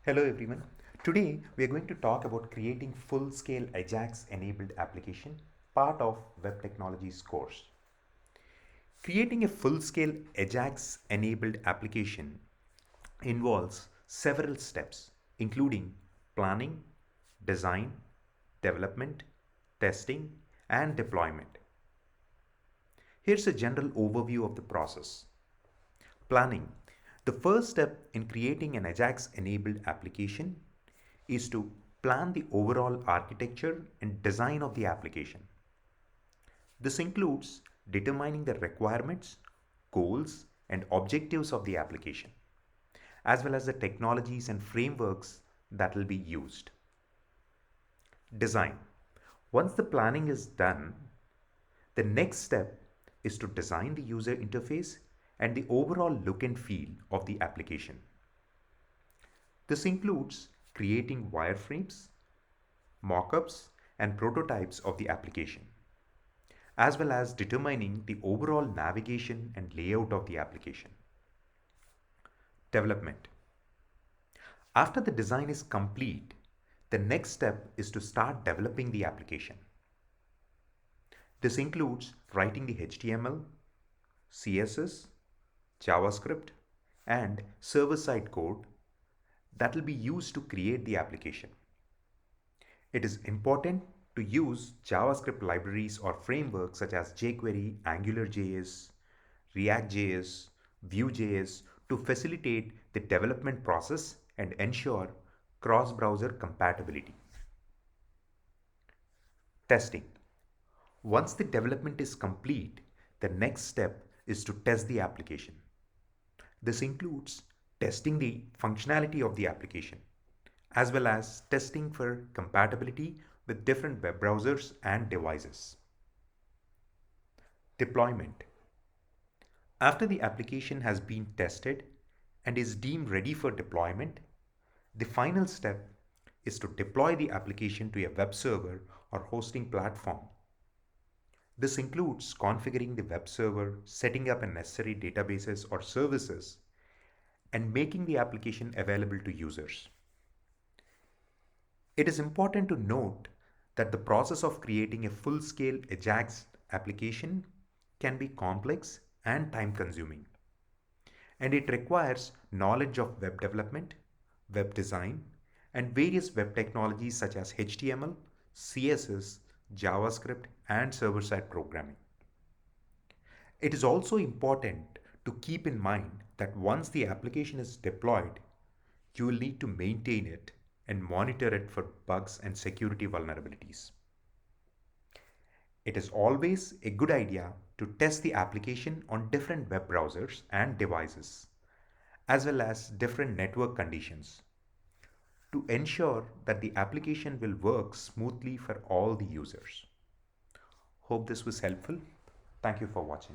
Hello everyone. Today we are going to talk about creating full-scale Ajax-enabled application, part of Web Technologies course. Creating a full-scale Ajax-enabled application involves several steps, including planning, design, development, testing, and deployment. Here's a general overview of the process. Planning. The first step in creating an Ajax-enabled application is to plan the overall architecture and design of the application. This includes determining the requirements, goals, and objectives of the application, as well as the technologies and frameworks that will be used. Design. Once the planning is done, the next step is to design the user interface and the overall look and feel of the application. This includes creating wireframes, mockups, and prototypes of the application, as well as determining the overall navigation and layout of the application. Development. After the design is complete, the next step is to start developing the application. This includes writing the HTML, CSS, JavaScript, and server-side code that will be used to create the application. It is important to use JavaScript libraries or frameworks such as jQuery, AngularJS, React.js, Vue.js to facilitate the development process and ensure cross-browser compatibility. Testing. Once the development is complete, the next step is to test the application. This includes testing the functionality of the application, as well as testing for compatibility with different web browsers and devices. Deployment. After the application has been tested and is deemed ready for deployment, the final step is to deploy the application to a web server or hosting platform. This includes configuring the web server, setting up necessary databases or services, and making the application available to users. It is important to note that the process of creating a full-scale Ajax application can be complex and time-consuming, and it requires knowledge of web development, web design, and various web technologies such as HTML, CSS, JavaScript, and server-side programming. It is also important to keep in mind that once the application is deployed, you will need to maintain it and monitor it for bugs and security vulnerabilities. It is always a good idea to test the application on different web browsers and devices, as well as different network conditions, to ensure that the application will work smoothly for all the users. Hope this was helpful. Thank you for watching.